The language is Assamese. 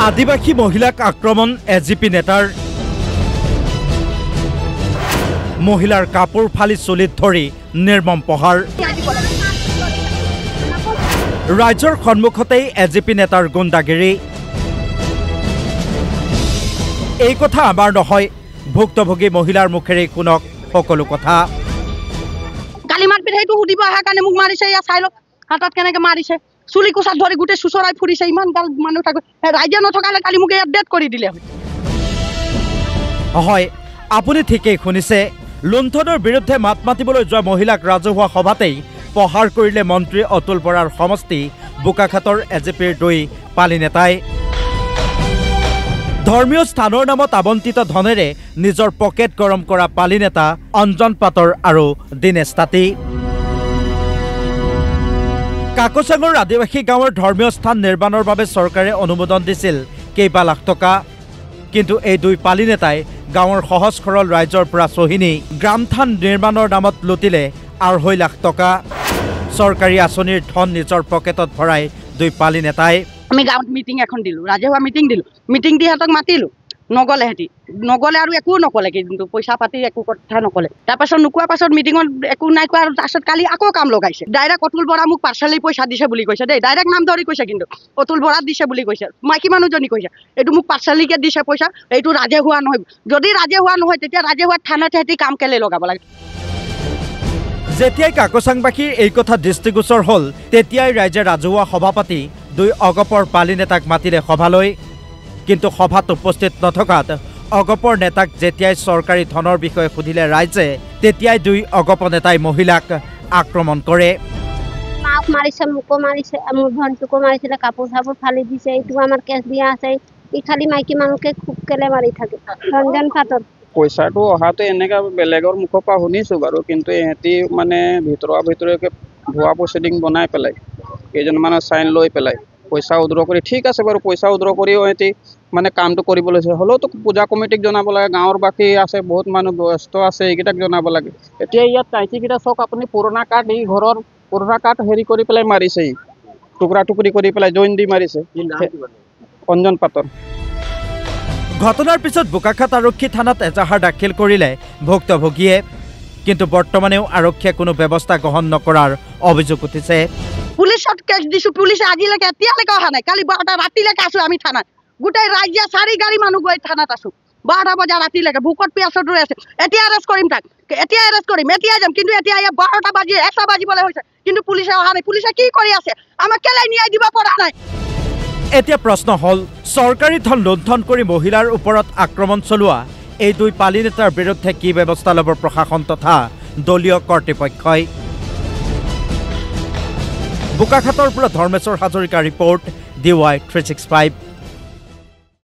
আদিবাসী মহিলাক আক্ৰমণ এজিপি নেতাৰ মহিলাৰ কাপড় ফালি চুলিত ধৰি নিৰ্মম প্ৰহাৰ ৰাজ্যৰ সন্মুখতেই এজিপি নেতাৰ গুণ্ডাগিৰি এই কথা আমাৰ নহয় ভুক্তভোগী মহিলাৰ মুখেৰে শুনক সকলো কথা কালিমাৰ পিঠেইটো সুধিব আহা কাৰণে মোক মাৰিছে ইয়া চাই লওক হাতত কেনেকৈ মাৰিছে চুলি কোচাত ধৰি গোটেই চুচৰাই ফুৰিছে ইমান গাল মানুহ থাকে ৰাইজে নথকালে কালি মোক ইয়াত ডেট কৰি দিলে হয় আপুনি ঠিকেই শুনিছে লুণ্ঠনৰ বিৰুদ্ধে মাত মাতিবলৈ যোৱা মহিলাক ৰাজহুৱা সভাতেই প্ৰহাৰ কৰিলে মন্ত্ৰী অতুল বৰাৰ সমষ্টি বোকাখাতৰ এজিপিৰ দুই পালি নেতাই ধৰ্মীয় স্থানৰ নামত আবণ্টিত ধনেৰে নিজৰ পকেট গৰম কৰা পালি নেতা অঞ্জন পাটৰ আৰু দীনেশ তাঁতী কাকচাঙৰ আদিবাসী গাঁৱৰ ধৰ্মীয় স্থান নিৰ্মাণৰ বাবে চৰকাৰে অনুমোদন দিছিল কেইবা লাখ টকা কিন্তু এই দুই পালি নেতাই গাঁৱৰ সহজ সৰল ৰাইজৰ পৰা চহিনী গ্ৰামথান নিৰ্মাণৰ নামত লুটিলে 2.5 লাখ টকা চৰকাৰী আঁচনিৰ ধন নিজৰ পকেটত ভৰাই দুই পালি নেতাই আমি গাঁৱত মিটিং এখন দিলোঁ ৰাজহুৱা মিটিং দি সিহঁতক মাতিলোঁ নগলে আৰু একো নকলে কিন্তু পইচা পাতি একো কথা নকলে তাৰপাছত নোকোৱাৰ পাছত মিটিঙত একো নাই কোৱা আৰু তাৰপাছত কালি আকৌ কাম লগাইছে ডাইৰেক্ট অতুল বৰা মোক পাৰ্চেলি পইচা দিছে বুলি কৈছে দেই ডাইৰেক্ট নাম ধৰি কৈছে কিন্তু অতুল বৰা দিছে বুলি কৈছে মাইকী মানুহজনী কৈছে এইটো মোক পাৰ্চেলিকে দিছে পইচা এইটো ৰাজহুৱা নহয় যদি ৰাজহুৱা নহয় তেতিয়া ৰাজহুৱা থানাত সিহঁতি কাম কেলে লগাব লাগে যেতিয়াই কাকচাংবাসীৰ এই কথা দৃষ্টিগোচৰ হ'ল তেতিয়াই ৰাইজে ৰাজহুৱা সভা পাতি দুই অগপৰ পালি নেতাক মাতিলে সভালৈ কিন্তু সভাত উপস্থিত নথকাত অগপৰ নেতাক যেতিয়াই চৰকাৰী ধনৰ বিষয়ে সুধিলে ৰাইজে তেতিয়াই দুই অগপ নেতাই মহিলাক আক্ৰমণ কৰে মাক মাৰিছে মোকো মাৰিছে মোৰ ভণ্টিকো মাৰিছিলে কাপোৰ চাপোৰ ফালি দিছে এইটো আমাৰ কেছ দিয়া আছে ই খালি মাইকী মানুহকে খুব কেলে মাৰি থাকে ৰঞ্জন পাটৰ পইচাটো অহাটো এনেকা বেলেগৰ মুখৰ পৰা শুনিছোঁ বাৰু কিন্তু ইহঁতি মানে ভিতৰুৱাকে ভুৱা প্ৰচিডিং বনাই পেলাই কেইজনমানৰ চাইন লৈ পেলাই পইচা উদ্ৰ কৰি ঠিক আছে বাৰু পইচা উদ্ৰ কৰিও সিহঁতি মানে কামটো কৰিব লৈছে হ'লেওতো পূজা কমিটিক জনাব লাগে গাঁৱৰ বাকী আছে বহুত মানুহ ব্যস্ত আছে এইকেইটাক জনাব লাগে এতিয়া ইয়াত টাইচিকেইটা চাওক আপুনি পুৰণা কাৰ্ড এই ঘৰৰ পুৰণা কাৰ্ড হেৰি কৰি পেলাই মাৰিছে টুকুৰা টুকুৰি কৰি পেলাই জইন দি মাৰিছে অঞ্জন পাটৰ ঘটনাৰ পিছত বোকাখাত আৰক্ষী থানাত এজাহাৰ দাখিল কৰিলে ভুক্তভোগীয়ে কিন্তু বৰ্তমানেও আৰক্ষীয়ে কোনো ব্যৱস্থা গ্ৰহণ নকৰাৰ অভিযোগ উঠিছে পুলিচত কেছ দিছোঁ পুলিচে আজিলৈকে এতিয়ালৈকে অহা নাই কালি 12টা ৰাতিলৈকে আছোঁ আমি থানাত গোটেই ৰাইজে 4 গাড়ী মানুহ গৈ থানাত আছোঁ 12টা বজা ৰাতিলৈকে ভোকত পিয়াছত ৰৈ আছে এতিয়া এৰেষ্ট কৰিম তাক এতিয়া এৰেষ্ট কৰিম এতিয়া যাম কিন্তু এতিয়া 12টা বাজি 1টা বাজিবলৈ হৈছে কিন্তু পুলিচে অহা নাই পুলিচে কি কৰি আছে আমাক কেলে ন্যায় দিব পৰা নাই এতিয়া প্ৰশ্ন হ'ল চৰকাৰী ধন লুণ্ঠন কৰি মহিলাৰ ওপৰত আক্ৰমণ চলোৱা এই দুই পালি নেতাৰ বিৰুদ্ধে কি ব্যৱস্থা ল'ব প্ৰশাসন তথা দলীয় কৰ্তৃপক্ষই বোকাখাতৰ পৰা ধৰ্মেশ্বৰ হাজৰিকা ৰিপৰ্ট DY 365